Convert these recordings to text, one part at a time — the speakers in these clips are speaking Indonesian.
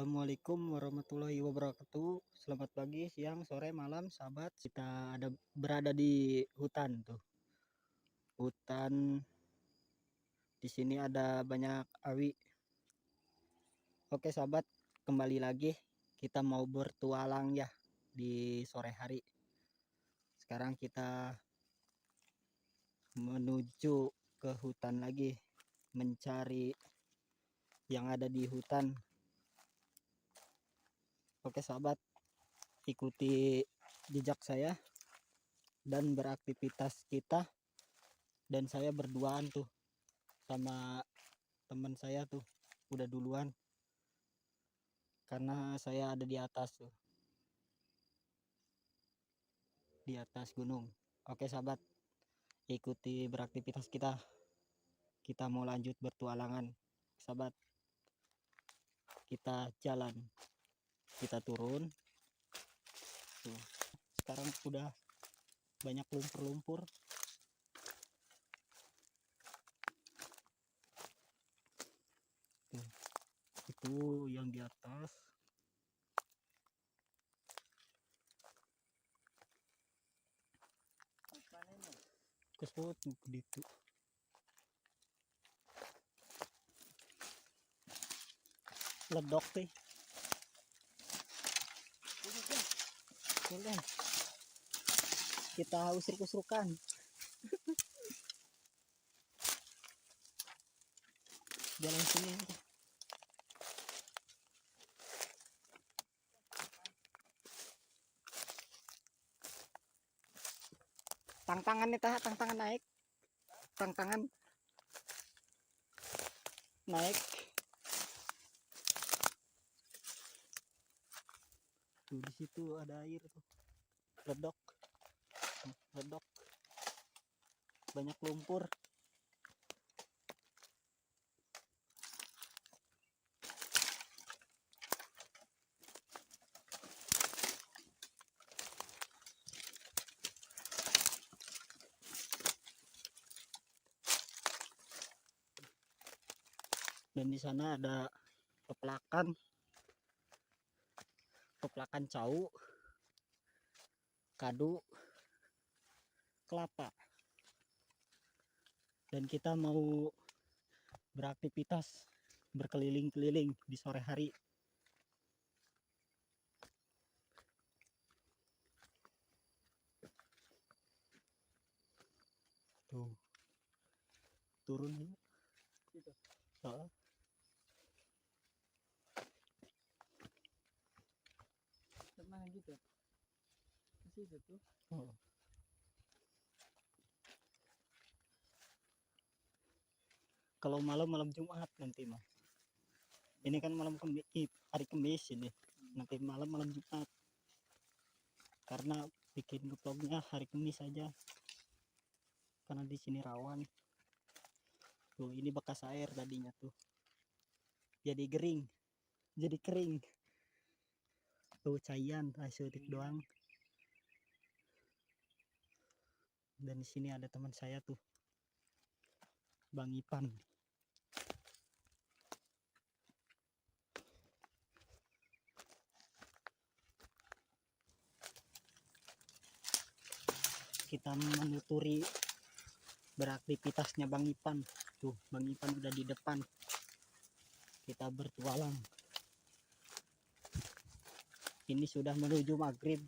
Assalamualaikum warahmatullahi wabarakatuh. Selamat pagi, siang, sore, malam, sahabat. Kita berada di hutan tuh. Hutan di sini ada banyak awi. Oke, sahabat, kembali lagi kita mau bertualang ya di sore hari. Sekarang kita menuju ke hutan lagi, mencari yang ada di hutan. Oke sahabat, ikuti jejak saya dan beraktivitas kita. Dan saya berduaan tuh sama teman saya tuh, udah duluan karena saya ada di atas tuh, di atas gunung. Oke sahabat, ikuti beraktivitas kita. Kita mau lanjut bertualangan sahabat. Kita jalan, kita turun tuh. Sekarang udah banyak lumpur-lumpur. Tuh, itu yang di atas. Kesut gitu. Ledok sih. Ini kita usir-usrukan. Jalan sini. Tangtangan nih, tangtangan naik. Tangtangan naik. Tuh di situ ada air tuh. Ledok. Ledok. Banyak lumpur. Dan di sana ada keplakan cau, kadu, kelapa. Dan kita mau beraktivitas berkeliling-keliling di sore hari. Tuh, turun ya. Tenang gitu. Masih itu. Oh. Kalau malam Jumat nanti mah. Ini kan hari Kamis ini. Nanti malam Jumat. Karena bikin vlognya hari Kamis saja. Karena di sini rawan. Tuh, ini bekas air tadinya tuh. Jadi kering. Tuh cayan, sedetik doang. Dan di sini ada teman saya tuh, Bang Ipan. Kita menuturi beraktivitasnya Bang Ipan. Tuh, Bang Ipan udah di depan. Kita bertualang. Ini sudah menuju maghrib.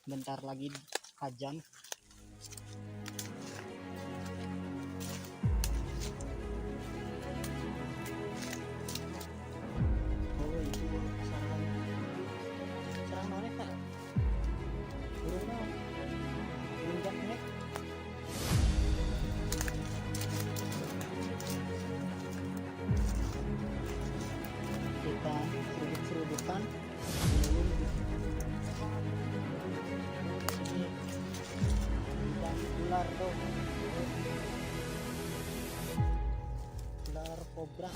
Bentar lagi azan. Oh, itu sarang mana tak? Burung jaknek. Kita seruduk-serudukan. Ular tuh, ular kobra.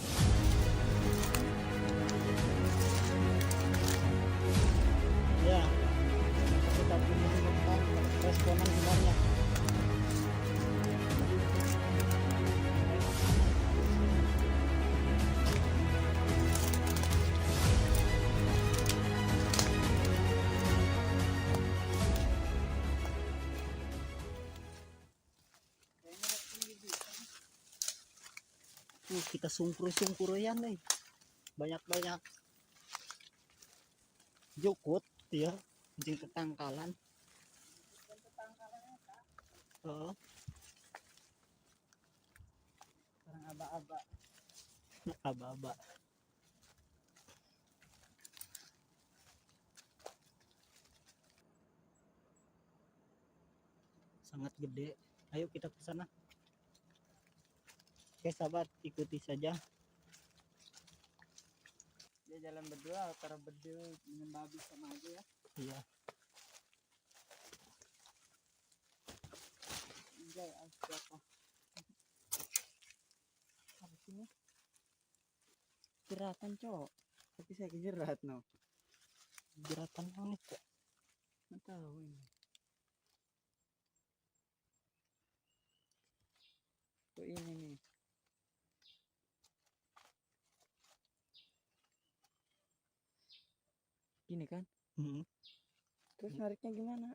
Ya, kita menemukan responan sebenarnya. kita sungkur ya nih, banyak jukut ya, jeung ketangkalan. Oh, Orang aba-aba. aba-aba. Sangat gede. Ayo kita ke sana. Oke sahabat, ikuti saja. Dia jalan berdua antara bedil dengan babi sama aja ya. Iya. Enggak, siapa? Apa sini? Jeratan cowok. Tapi saya kejerat no. Jeratan unik ya. Nggak tahu ini. Tuh ini nih. Gini kan? Hmm. Terus nariknya gimana?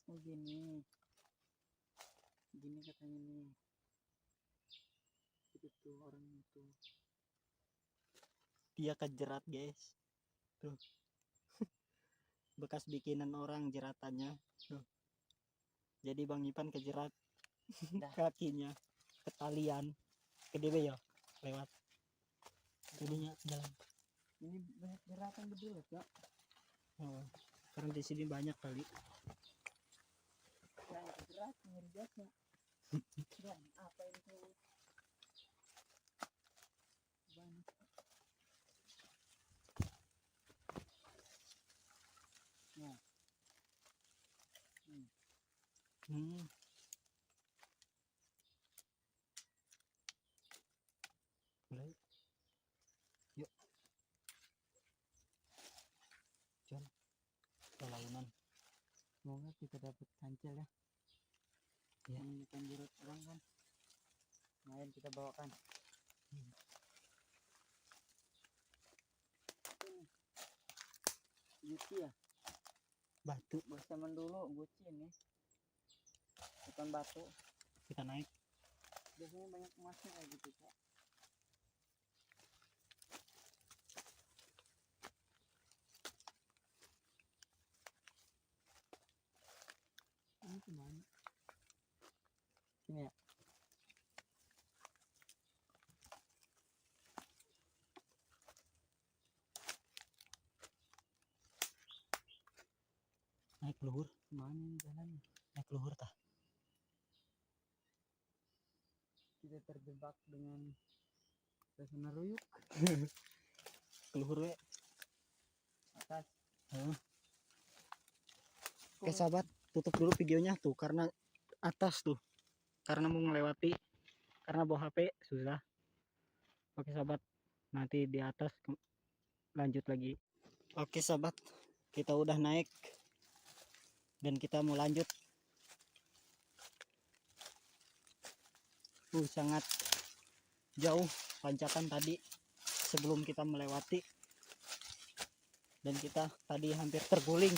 Oh gini. Gini katanya nih. Itu tuh orang itu. Dia kejerat guys. Tuh. Bekas bikinan orang jeratannya. Tuh. Jadi Bang Ipan kejerat kakinya, ketalian. Kedebe ya lewat. Jadinya jalan. Ini banyak jeratan bedil ya. Oh, karena di sini banyak kali. Yang kejerat ngeri biasa. Dan apa itu? Banyak. Nah. Hmm. Mulai. Yuk. Jalan. Kelaunan. Semoga kita dapat kancil ya. Ya. Ini ikan jerut orang kan. Lumayan kita bawakan. Guci ya. Batu. Zaman dulu guci ini. Bukan batu. Kita naik. Biasanya banyak emasnya kayak gitu Kak. Ini kemana? Ini ya. Naik luhur. Kemana ini jalannya? Naik luhur tah. Kita terjebak dengan suasana ruyuk. Keluhur we. Atas. Oke sahabat, tutup dulu videonya tuh karena atas tuh. Karena mau melewati, karena bawa HP susah. Oke sahabat, nanti di atas lanjut lagi. Oke sahabat, kita udah naik dan kita mau lanjut. Sangat jauh tanjakan tadi sebelum kita melewati, dan kita tadi hampir terguling.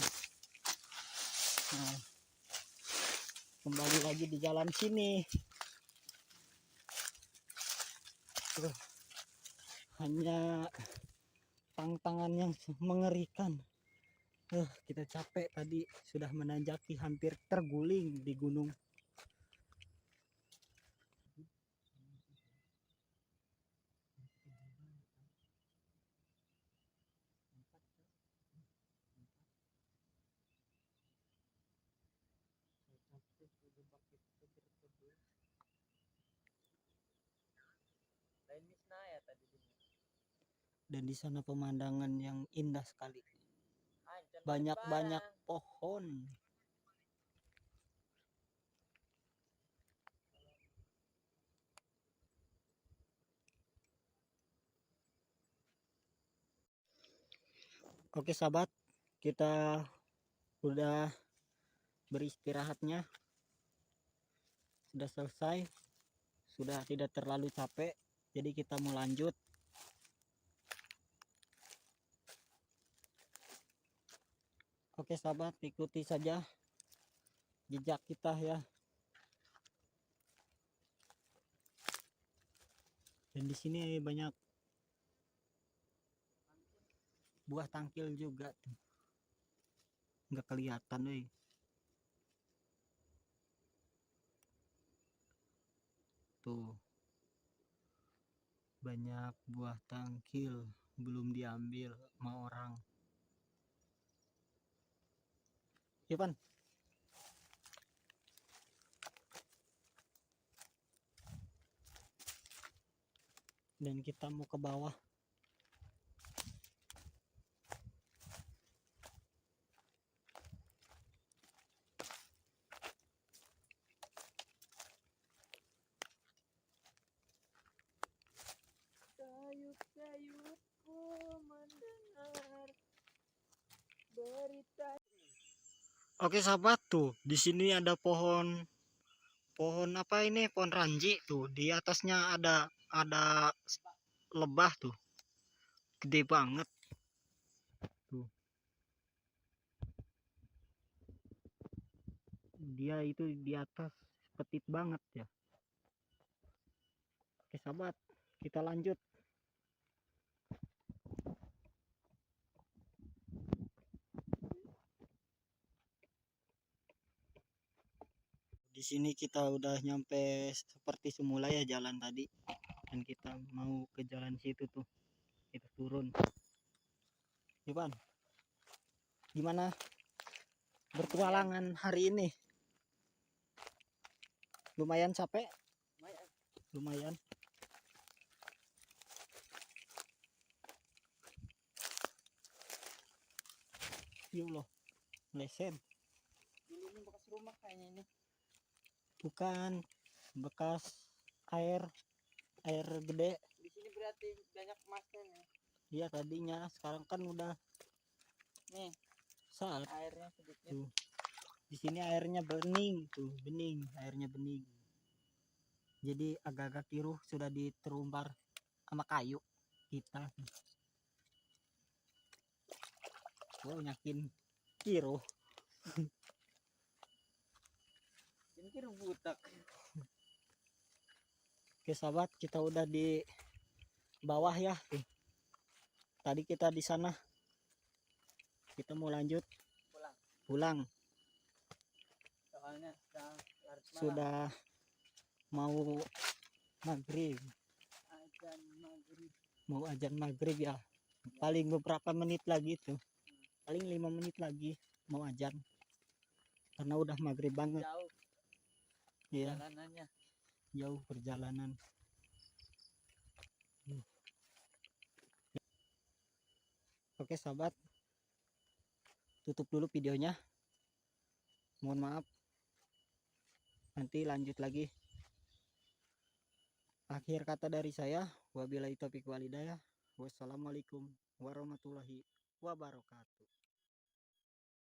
Nah, kembali lagi di jalan sini. Hanya tantangan yang mengerikan. Kita capek tadi sudah menanjaki, hampir terguling di gunung. Dan di sana pemandangan yang indah sekali. Banyak-banyak pohon. Oke sahabat, kita udah beristirahatnya. Sudah selesai. Sudah tidak terlalu capek. Jadi kita mau lanjut. Oke sahabat, ikuti saja jejak kita ya. Dan di sini banyak buah tangkil juga tuh. Nggak kelihatan deh. Tuh. Banyak buah tangkil belum diambil sama orang. Ivan. Dan kita mau ke bawah. Sayup-sayupku mendengar berita. Oke sahabat, tuh di sini ada pohon apa ini, pohon ranji tuh. Di atasnya ada lebah tuh, gede banget tuh. Dia itu di atas petit banget ya. Oke sahabat, kita lanjut. Di sini kita udah nyampe seperti semula ya jalan tadi, dan kita mau ke jalan situ tuh. Kita turun. Ivan, gimana bertualangan hari ini? Lumayan capek? Lumayan. Ya Allah, meleset. Ini bekas rumah kayaknya ini. Bukan, bekas air gede. Di sini berarti banyak emasnya nih. Iya tadinya, sekarang kan udah Nih, saat. airnya sedikit. Tuh. Di sini airnya bening tuh, airnya bening. Jadi agak-agak kiruh, sudah diterumbar sama kayu kita. Wow, nyakin kiruh. Ini kira butak. Oke sahabat, kita udah di bawah ya. Tuh. Tadi kita di sana. Kita mau lanjut pulang. Soalnya Sudah mau maghrib. Mau ajan maghrib ya. Paling beberapa menit lagi tuh. Paling 5 menit lagi mau ajan. Karena udah maghrib banget. Jauh Iya, jalanannya. jauh perjalanan. Oke sahabat, tutup dulu videonya. Mohon maaf. Nanti lanjut lagi. Akhir kata dari saya, wabillahi taufiq walhidayah. Wassalamualaikum warahmatullahi wabarakatuh.